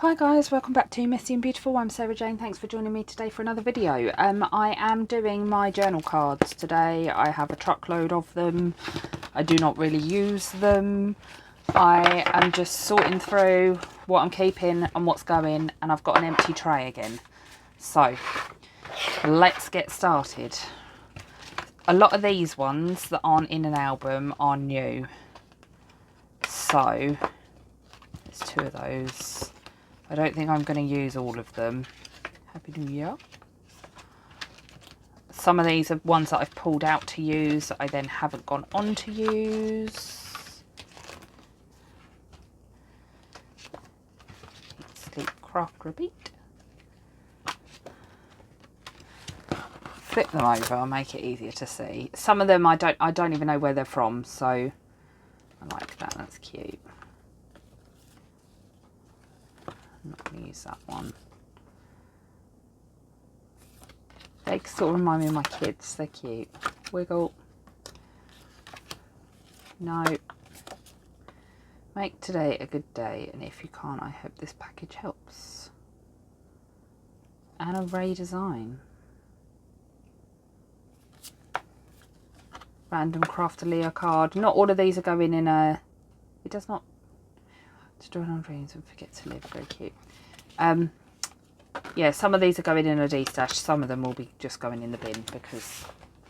Hi guys, welcome back to Messy and Beautiful. I'm Sarah Jane. Thanks for joining me today for another video. I am doing my journal cards today. I have a truckload of them. I do not really use them. I am just sorting through what I'm keeping and what's going, and I've got an empty tray again. So let's get started. A lot of these ones that aren't in an album are new. So there's two of those. I don't think I'm going to use all of them. Happy New Year. Some of these are ones that I've pulled out to use that I then haven't gone on to use. Sleep, craft, repeat. Flip them over and make it easier to see. Some of them I don't even know where they're from, so I like that. That's cute. I'm not going to use that one. They sort of remind me of my kids. They're cute. Wiggle. No. Make today a good day, and if you can't, I hope this package helps. And a Ray design. Random Craftalia card. Not all of these are going in a... It does not... To draw on dreams and forget to live. Very cute. Yeah, some of these are going in a D-stash. Some of them will be just going in the bin because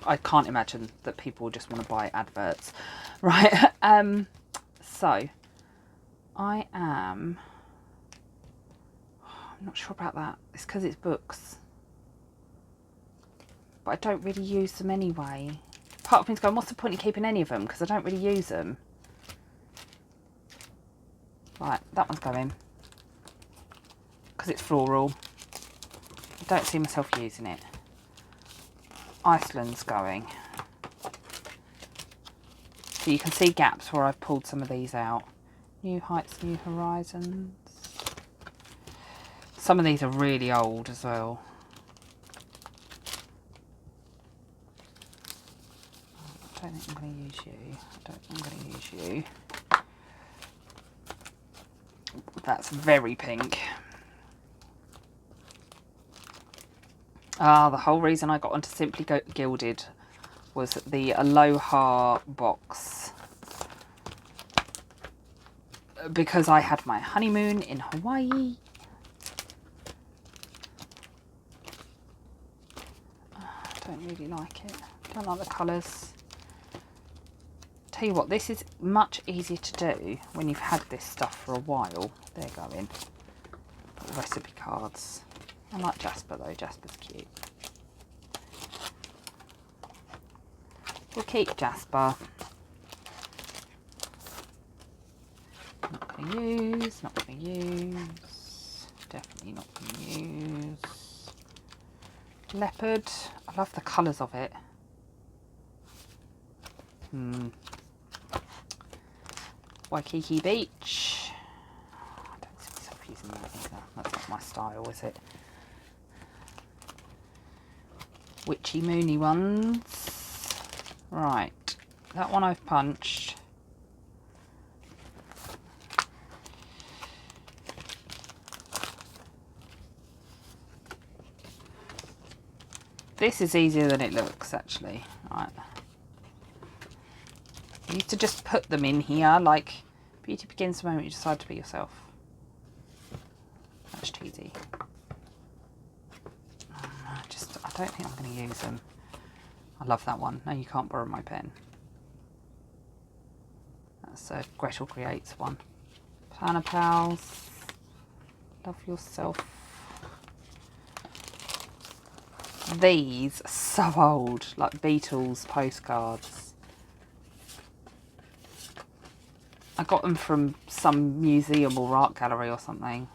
I can't imagine that people just want to buy adverts. Right. So I am... I'm not sure about that. It's because it's books. But I don't really use them anyway. Part of me's going, what's the point in keeping any of them? Because I don't really use them. Right, that one's going. Because it's floral. I don't see myself using it. Iceland's going. So you can see gaps where I've pulled some of these out. New Heights, New Horizons. Some of these are really old as well. I don't think I'm going to use you. I don't think I'm going to use you. That's very pink. Ah, the whole reason I got onto Simply Gilded was the Aloha box. Because I had my honeymoon in Hawaii. I don't really like it. I don't like the colours. Tell you what, this is much easier to do when you've had this stuff for a while. They're going. Recipe cards. I like Jasper though. Jasper's cute. We'll keep Jasper. Not going to use. Not going to use. Definitely not going to use. Leopard. I love the colours of it. Waikiki Beach. I don't see myself using that either. That's not my style, is it? Witchy Moony ones. Right. That one I've punched. This is easier than it looks, actually. Right. You used to just put them in here, like beauty begins the moment you decide to be yourself. That's cheesy. I don't think I'm going to use them. I love that one. No, you can't borrow my pen. That's a Gretel Creates one. Planner Pals. Love yourself. These are so old, like Beatles postcards. I got them from some museum or art gallery or something.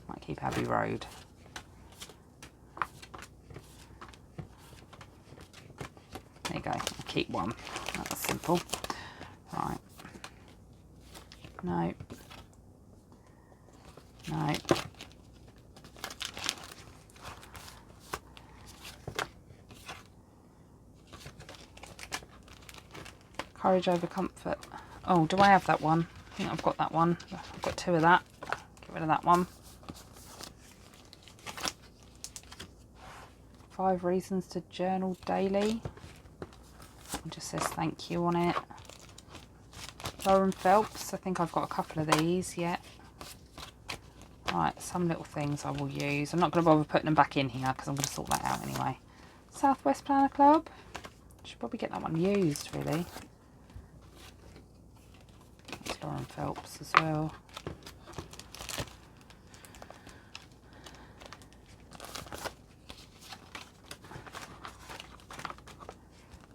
Might keep Abbey Road. There you go. I'll keep one. That was simple. Right. No. No. Courage over comfort. Oh, do I have that one? I think I've got that one. I've got two of that. Get rid of that one. 5 reasons to journal daily. It just says thank you on it. Lauren Phelps, I think I've got a couple of these yet. Right, some little things I will use. I'm not going to bother putting them back in here because I'm going to sort that out anyway. Southwest Planner Club. Should probably get that one used, really. That's Lauren Phelps as well.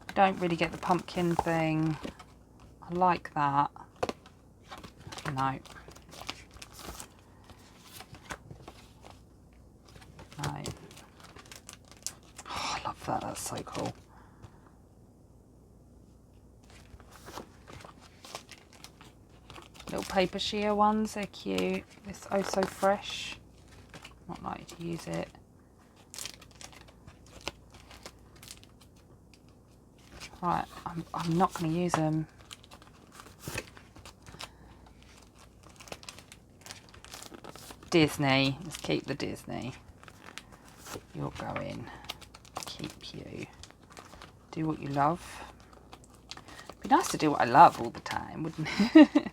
I don't really get the pumpkin thing. I like that. No. No. Oh, I love that. That's so cool. Little paper sheer ones. They're cute. This Oh So Fresh. Not likely to use it. Right. I'm not going to use them. Disney. Let's keep the Disney. You're going. Keep you. Do what you love. It'd be nice to do what I love all the time, wouldn't it?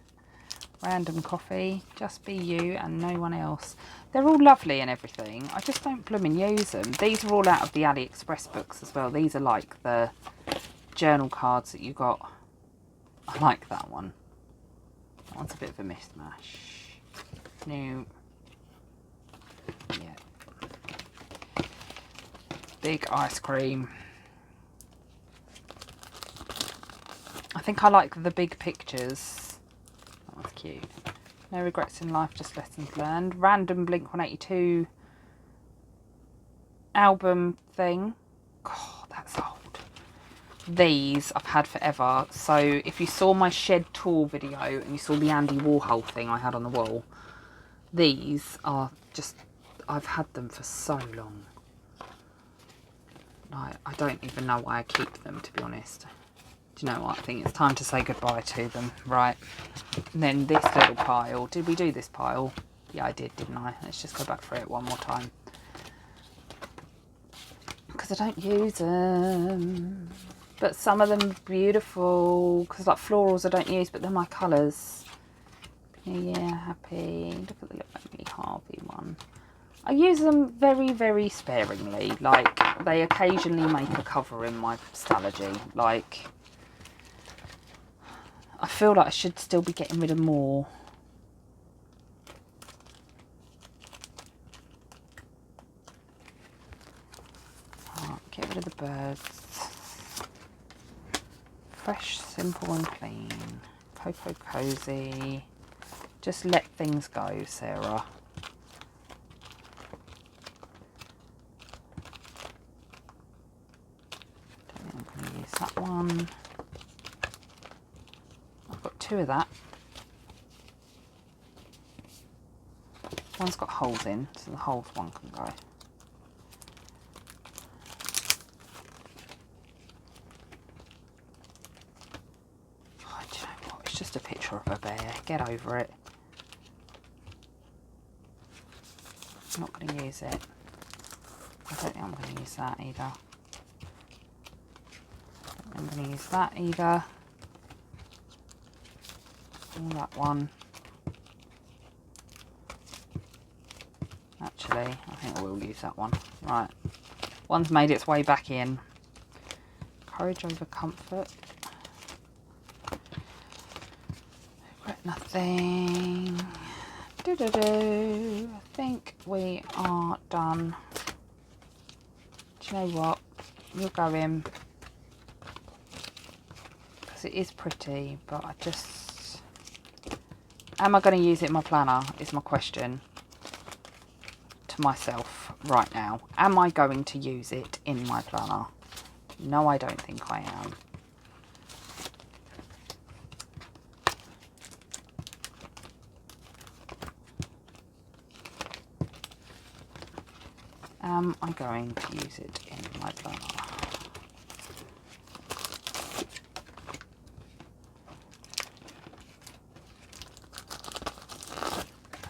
Random coffee. Just be you and no one else. They're all lovely and everything. I just don't blooming use them. These are all out of the AliExpress books as well. These are like the journal cards that you got. I like that one. That one's a bit of a mishmash. No. Yeah. Big ice cream. I think I like the big pictures. That one's cute. No regrets in life, just lessons learned. Random Blink-182 album thing. God, that's old. These I've had forever. So if you saw my shed tour video and you saw the Andy Warhol thing I had on the wall, these are just, I've had them for so long. Like, I don't even know why I keep them, to be honest. Do you know what? I think it's time to say goodbye to them. Right. And then this little pile. Did we do this pile? Yeah, I did, didn't I? Let's just go back for it one more time. Because I don't use them. But some of them are beautiful. Because like florals I don't use, but they're my colours. Yeah, happy. Look at the little Emily Harvey one. I use them very, very sparingly. Like, they occasionally make a cover in my Stalogy. Like, I feel like I should still be getting rid of more. Right, get rid of the birds. Fresh, simple and clean. Cocoa Cozy. Just let things go, Sarah. Don't think I'm going to use that one. I've got 2 of that. One's got holes in, so the holes one can go. Oh, do you know what? It's just a picture of a bear. Get over it. I'm not going to use it. I don't think I'm going to use that either. I'm going to use that either. Or that one. Actually, I think I will use that one. Right. One's made its way back in. Courage over comfort. Regret nothing. I think we are done. Do you know what? You'll go in. Because it is pretty, but I just... Am I going to use it in my planner, is my question to myself right now. Am I going to use it in my planner? No, I don't think I am. Am I going to use it in my planner?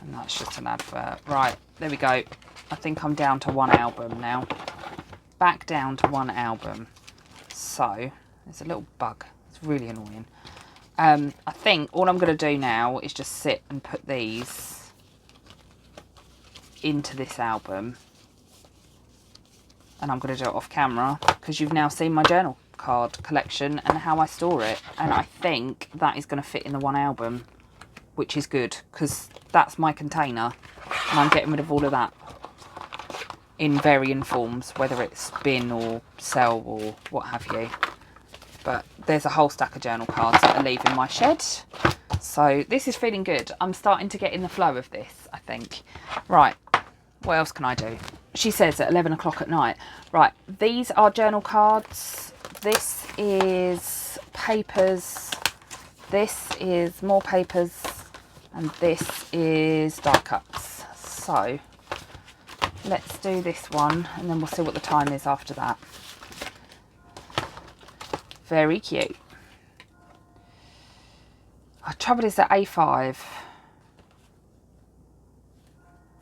And that's just an advert. Right, there we go. I think I'm down to 1 album now. back down to one album. So there's a little bug. It's really annoying. I think all I'm going to do now is just sit and put these into this album. And I'm going to do it off camera because you've now seen my journal card collection and how I store it. And I think that is going to fit in the one album, which is good because that's my container. And I'm getting rid of all of that in varying forms, whether it's bin or sell or what have you. But there's a whole stack of journal cards that are leaving my shed. So this is feeling good. I'm starting to get in the flow of this, I think. Right, what else can I do? She says at 11 o'clock at night. Right, these are journal cards. This is papers. This is more papers. And this is die cuts. So let's do this one and then we'll see what the time is after that. Very cute. The trouble is that A5.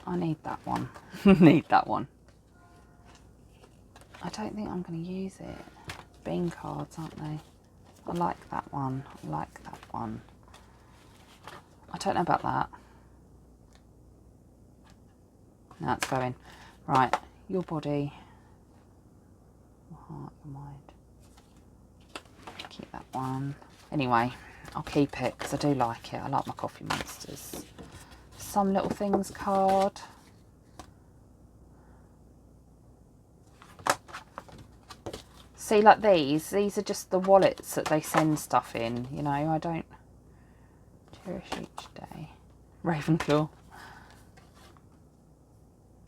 I need that one. Need that one. I don't think I'm going to use it. Bean cards, aren't they? I like that one. I like that one. I don't know about that. Now it's going. Right, your body. Your heart, your mind. Keep that one. Anyway, I'll keep it because I do like it. I like my Coffee Monsters. Some Little Things card. See, like these are just the wallets that they send stuff in, you know. I don't cherish each day. Ravenclaw.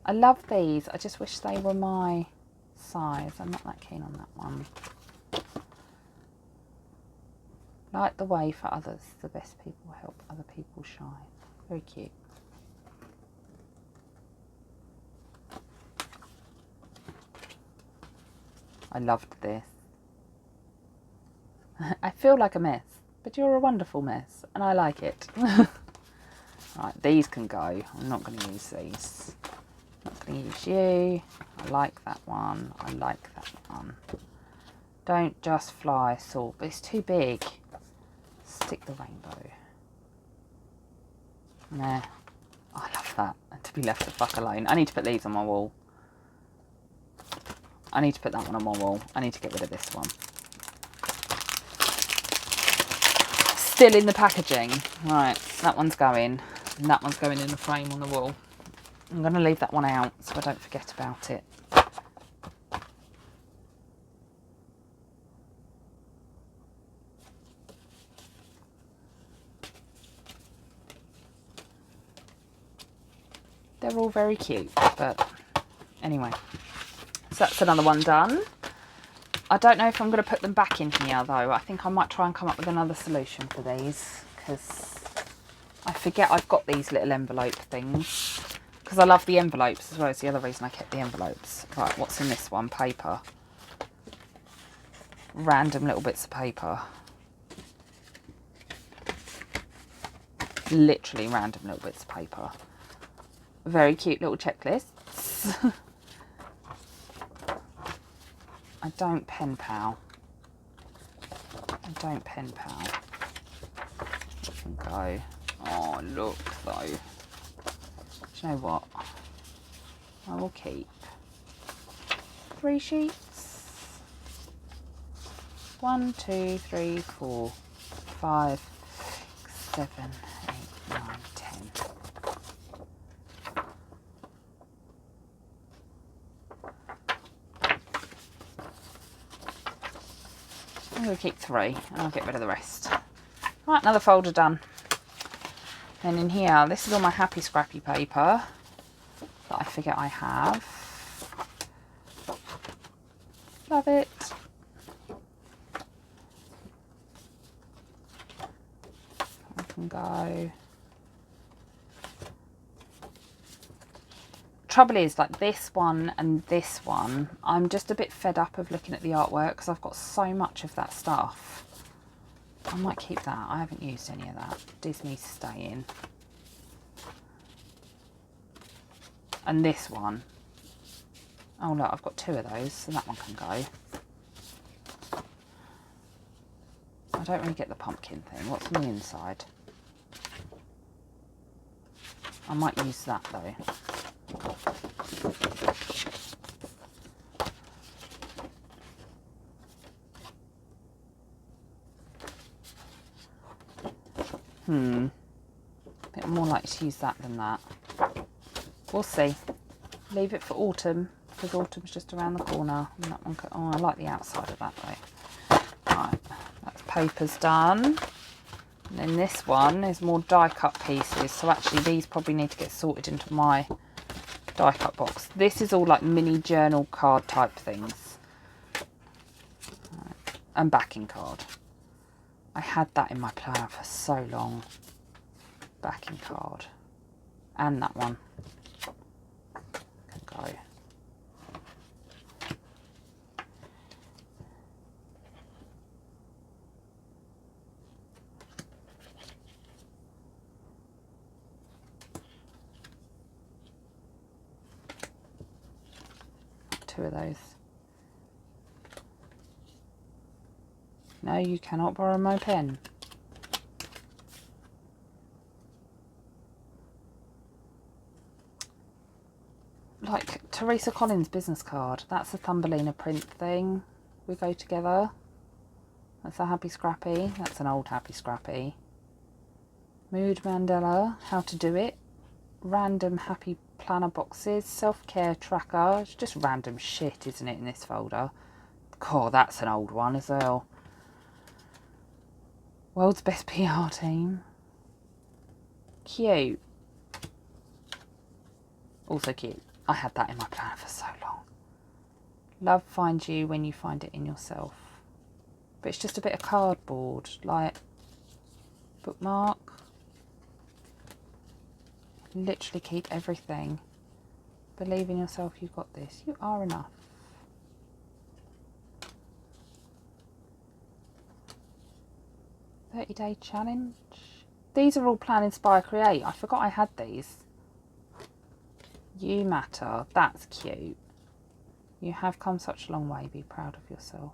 I love these. I just wish they were my size. I'm not that keen on that one. Light the way for others. The best people help other people shine. Very cute. I loved this. I feel like a mess, but you're a wonderful mess, and I like it. Right, these can go. I'm not going to use these. Not going to use you. I like that one. I like that one. Don't just fly, salt, but it's too big. Stick the rainbow. Nah. I love that. And to be left the fuck alone. I need to put these on my wall. I need to put that one on my wall. I need to get rid of this one. Still in the packaging. Right, that one's going. And that one's going in the frame on the wall. I'm going to leave that one out so I don't forget about it. They're all very cute, but anyway. So that's another one done. I don't know if I'm going to put them back in here though. I think I might try and come up with another solution for these because I forget I've got these little envelope things because I love the envelopes as well as the other reason I kept the envelopes. Right, what's in this one? Paper. Random little bits of paper. Literally random little bits of paper. Very cute little checklists. I don't pen pal. I don't pen pal. It can go. Oh, look though. Do you know what? I will keep 3 sheets. 1, 2, 3, 4, 5, 6, 7, 8, 9, 10. I'm going to keep 3 and I'll get rid of the rest. Right, another folder done. Then in here, this is all my happy scrappy paper that I forget I have. Love it. I can go. Trouble is, like this one and this one, I'm just a bit fed up of looking at the artwork because I've got so much of that stuff. I might keep that. I haven't used any of that. Disney stay in. And this one, Oh look, I've got 2 of those, so that one can go. I don't really get the pumpkin thing. What's on the inside? I might use that though. A bit more likely to use that than that. We'll see. Leave it for autumn, because autumn's just around the corner. And that one oh, I like the outside of that though. Right, that's paper's done. And then this one is more die cut pieces. So actually these probably need to get sorted into my die cut box. This is all like mini journal card type things. Right. And backing card. I had that in my plan for so long. Backing card. And that one. Can go. Two of those. No, you cannot borrow my pen. Like Teresa Collins' business card. That's a Thumbelina print thing. We go together. That's a Happy Scrappy. That's an old Happy Scrappy. Mood Mandela. How to do it. Random happy planner boxes. Self-care tracker. It's just random shit, isn't it, in this folder? God, that's an old one as well. World's best PR team. Cute. Also cute. I had that in my plan for so long. Love finds you when you find it in yourself. But it's just a bit of cardboard, like bookmark. Literally keep everything. Believe in yourself, you've got this. You are enough. "30-day challenge." These are all Plan, Inspire, Create. I forgot I had these. You matter. That's cute. You have come such a long way. Be proud of yourself.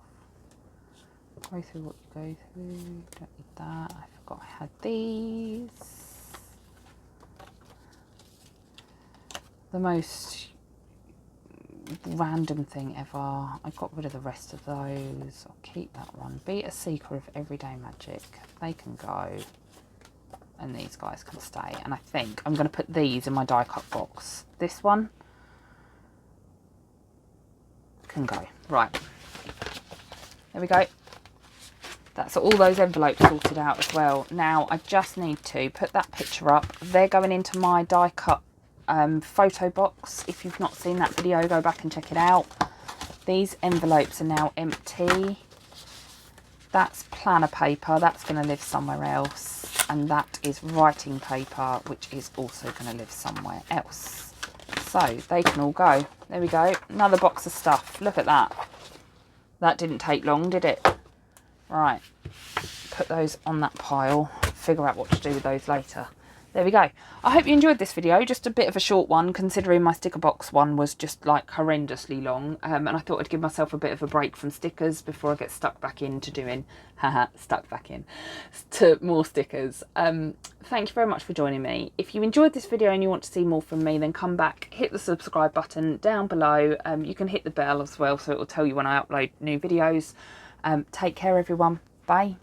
Go through what you go through. Don't need that. I forgot I had these. The most random thing ever. I got rid of the rest of those. I'll keep that one. Be a seeker of everyday magic. They can go. And these guys can stay. And I think I'm going to put these in my die cut box. This one can go. Right. There we go. That's all those envelopes sorted out as well. Now I just need to put that picture up. They're going into my die cut photo box. If you've not seen that video, go back and check it out. These envelopes are now empty. That's planner paper. That's going to live somewhere else. And that is writing paper, which is also going to live somewhere else. So they can all go. There we go. Another box of stuff. Look at that. That didn't take long, did it? Right. Put those on that pile. Figure out what to do with those later. There we go. I hope you enjoyed this video. Just a bit of a short one, considering my sticker box one was just like horrendously long. And I thought I'd give myself a bit of a break from stickers before I get stuck back into doing, to more stickers. Thank you very much for joining me. If you enjoyed this video and you want to see more from me, then come back, hit the subscribe button down below. You can hit the bell as well, so it will tell you when I upload new videos. Take care, everyone. Bye.